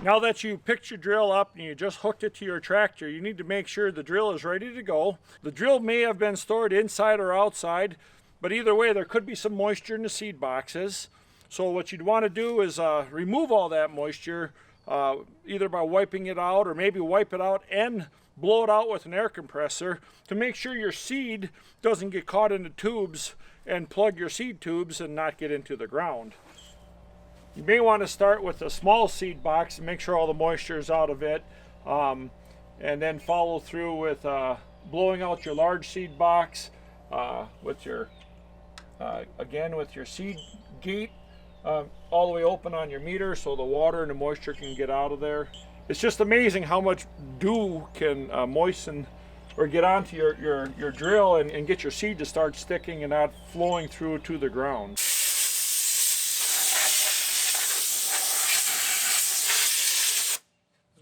Now that you picked your drill up and you just hooked it to your tractor, you need to make sure the drill is ready to go. The drill may have been stored inside or outside, but either way there could be some moisture in the seed boxes. So what you'd want to do is remove all that moisture, either by wiping it out or maybe wipe it out and blow it out with an air compressor to make sure your seed doesn't get caught in the tubes and plug your seed tubes and not get into the ground. You may want to start with a small seed box and make sure all the moisture is out of it, and then follow through with blowing out your large seed box with your again with your seed gate all the way open on your meter so the water and the moisture can get out of there. It's just amazing how much dew can moisten or get onto your drill and get your seed to start sticking and not flowing through to the ground.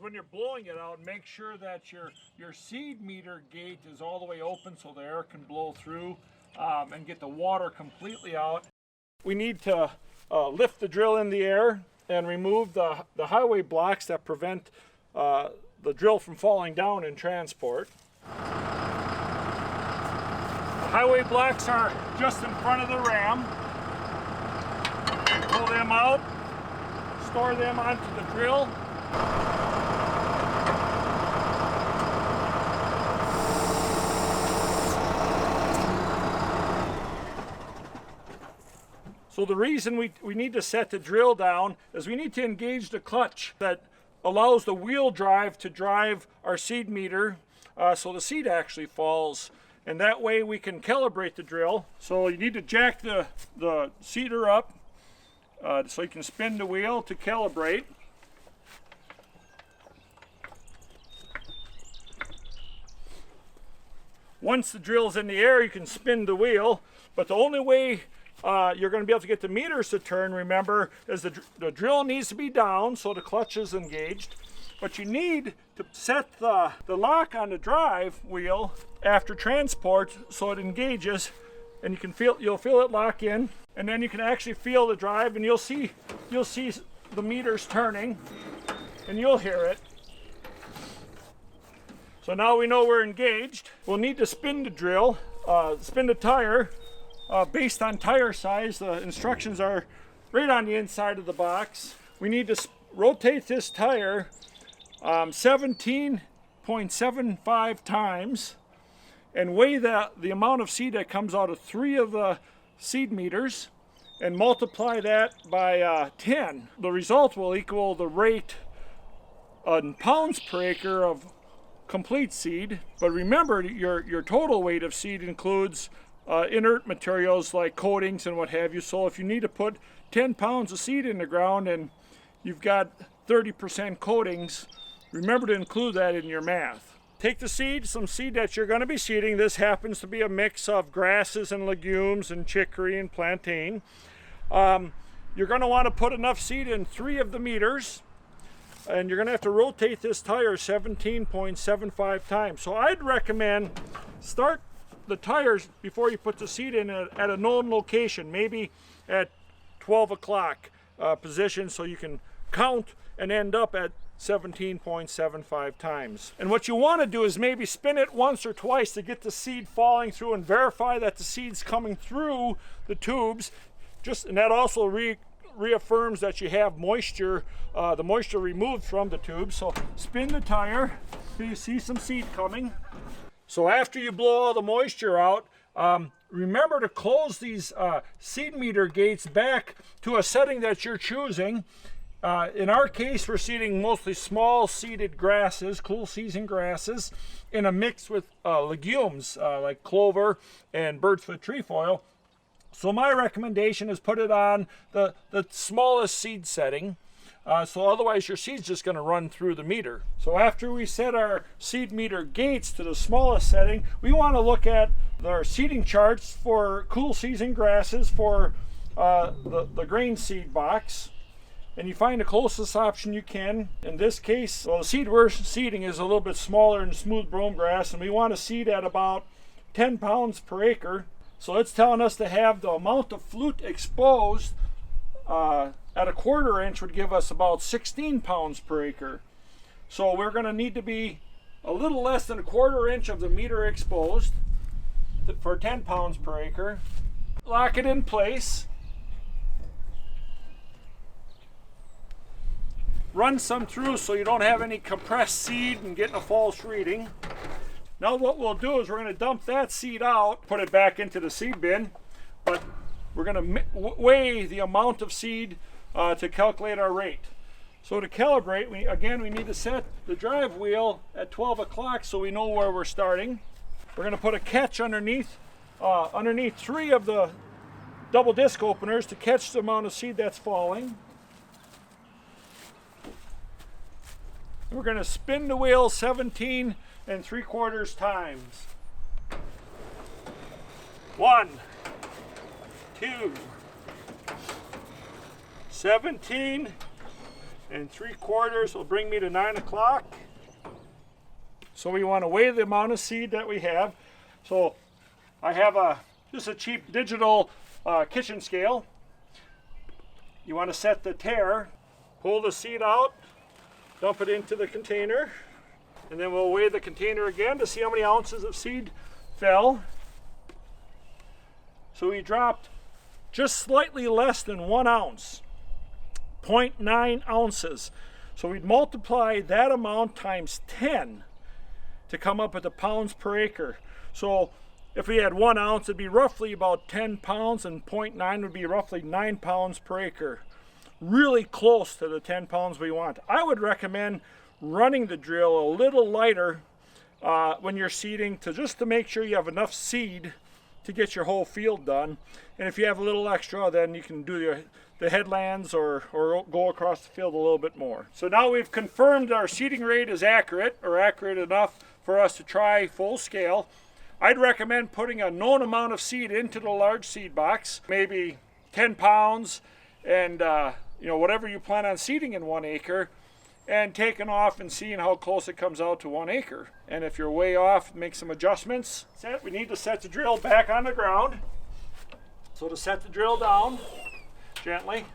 When you're blowing it out, make sure that your seed meter gate is all the way open so the air can blow through and get the water completely out. We need to lift the drill in the air and remove the highway blocks that prevent the drill from falling down in transport. The highway blocks are just in front of the ram. Pull them out, store them onto the drill. So the reason we need to set the drill down is we need to engage the clutch that allows the wheel drive to drive our seed meter so the seed actually falls, and that way we can calibrate the drill. So you need to jack the seeder up so you can spin the wheel to calibrate. Once the drill's in the air, you can spin the wheel, but the only way you're going to be able to get the meters to turn, remember, is the drill needs to be down so the clutch is engaged. But you need to set the lock on the drive wheel after transport so it engages, and you'll feel it lock in, and then you can actually feel the drive, and you'll see the meters turning, and you'll hear it. So now we know we're engaged. We'll need to spin the drill, spin the tire. Based on tire size, the instructions are right on the inside of the box. We need to rotate this tire 17.75 times and weigh the amount of seed that comes out of 3 of the seed meters and multiply that by 10. The result will equal the rate in pounds per acre of complete seed. But remember, your total weight of seed includes inert materials like coatings and what have you. So if you need to put 10 pounds of seed in the ground and you've got 30% coatings, remember to include that in your math. Take the seed, some seed that you're going to be seeding. This happens to be a mix of grasses and legumes and chicory and plantain. You're going to want to put enough seed in 3 of the meters, and you're going to have to rotate this tire 17.75 times. So I'd recommend start the tires before you put the seed in at a known location, maybe at 12 o'clock position, so you can count and end up at 17.75 times. And what you want to do is maybe spin it once or twice to get the seed falling through and verify that the seed's coming through the tubes. And that also reaffirms that you have moisture, the moisture removed from the tube. So spin the tire till you see some seed coming. So after you blow all the moisture out, remember to close these seed meter gates back to a setting that you're choosing. In our case, we're seeding mostly small seeded grasses, cool season grasses, in a mix with legumes like clover and bird's-foot trefoil. So my recommendation is put it on the smallest seed setting. So otherwise your seed's just going to run through the meter. So after we set our seed meter gates to the smallest setting, we want to look at our seeding charts for cool season grasses for the grain seed box. And you find the closest option you can. In this case, well, the seed we're seeding is a little bit smaller than smooth brome grass, and we want to seed at about 10 pounds per acre. So it's telling us to have the amount of flute exposed at a 1/4 inch would give us about 16 pounds per acre. So we're going to need to be a little less than a 1/4 inch of the meter exposed for 10 pounds per acre. Lock it in place. Run some through so you don't have any compressed seed and getting a false reading. Now what we'll do is we're going to dump that seed out, put it back into the seed bin, but we're going to weigh the amount of seed to calculate our rate. So to calibrate, we need to set the drive wheel at 12 o'clock so we know where we're starting. We're going to put a catch underneath 3 of the double disc openers to catch the amount of seed that's falling. We're going to spin the wheel 17 3/4 times. 1, 2, 17 3/4 will bring me to 9 o'clock. So we want to weigh the amount of seed that we have. So I have just a cheap digital kitchen scale. You want to set the tare, pull the seed out, dump it into the container, and then we'll weigh the container again to see how many ounces of seed fell. So we dropped just slightly less than 1 ounce, 0.9 ounces. So we'd multiply that amount times 10 to come up with the pounds per acre. So if we had 1 ounce, it'd be roughly about 10 pounds, and 0.9 would be roughly 9 pounds per acre. Really close to the 10 pounds we want. I would recommend running the drill a little lighter when you're seeding, just to make sure you have enough seed to get your whole field done. And if you have a little extra, then you can do the headlands or go across the field a little bit more. So now we've confirmed our seeding rate is accurate, or accurate enough for us to try full scale. I'd recommend putting a known amount of seed into the large seed box, maybe 10 pounds, and whatever you plan on seeding in 1 acre, and taking off and seeing how close it comes out to 1 acre. And if you're way off, make some adjustments. We need to set the drill back on the ground. So to set the drill down gently,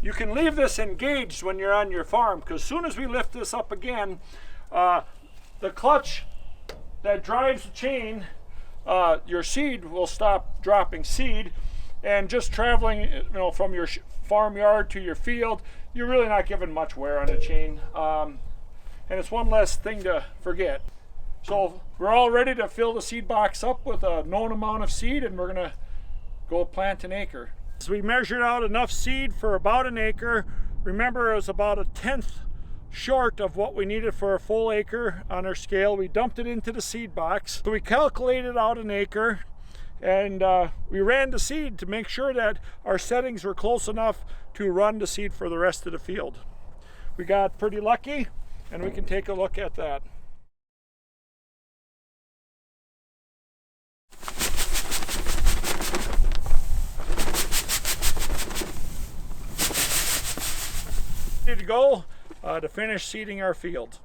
you can leave this engaged when you're on your farm, because as soon as we lift this up again, the clutch that drives the chain, your seed will stop dropping seed, and just traveling from your farmyard to your field, you're really not giving much wear on the chain, and it's one less thing to forget. So we're all ready to fill the seed box up with a known amount of seed, and we're going to go plant an acre. So we measured out enough seed for about an acre. Remember, it was about 1/10 short of what we needed for a full acre on our scale. We dumped it into the seed box. So we calculated out an acre, and we ran the seed to make sure that our settings were close enough to run the seed for the rest of the field. We got pretty lucky, and we can take a look at that. Ready to go to finish seeding our field.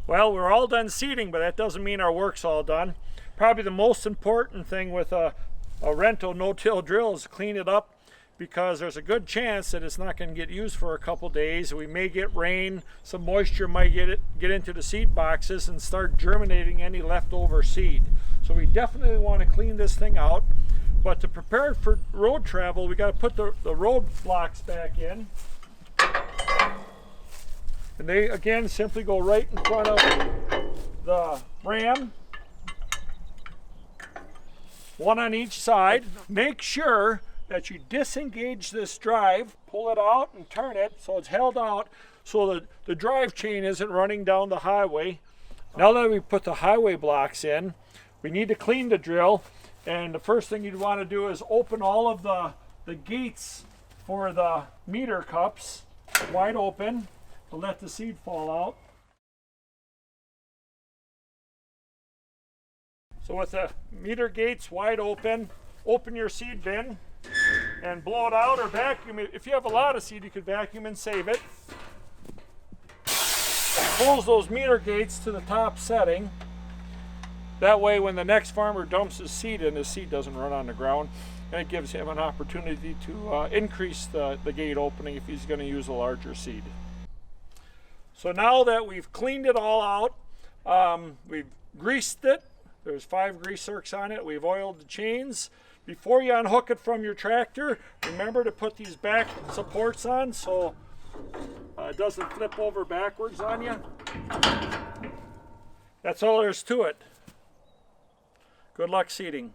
Well, we're all done seeding, but that doesn't mean our work's all done. Probably the most important thing with a rental no-till drill is to clean it up, because there's a good chance that it's not going to get used for a couple days. We may get rain, some moisture might get into the seed boxes and start germinating any leftover seed. So we definitely want to clean this thing out. But to prepare it for road travel, we got to put the road blocks back in. And they, again, simply go right in front of the ram. One on each side. Make sure that you disengage this drive, pull it out and turn it so it's held out so that the drive chain isn't running down the highway. Now that we put the highway blocks in, we need to clean the drill, and the first thing you'd want to do is open all of the gates for the meter cups wide open to let the seed fall out. So with the meter gates wide open, open your seed bin and blow it out or vacuum it. If you have a lot of seed, you could vacuum and save it. Close those meter gates to the top setting. That way when the next farmer dumps his seed in, his seed doesn't run on the ground, and it gives him an opportunity to increase the gate opening if he's going to use a larger seed. So now that we've cleaned it all out, we've greased it. There's 5 grease zerks on it. We've oiled the chains. Before you unhook it from your tractor, remember to put these back supports on so it doesn't flip over backwards on you. That's all there is to it. Good luck seeding.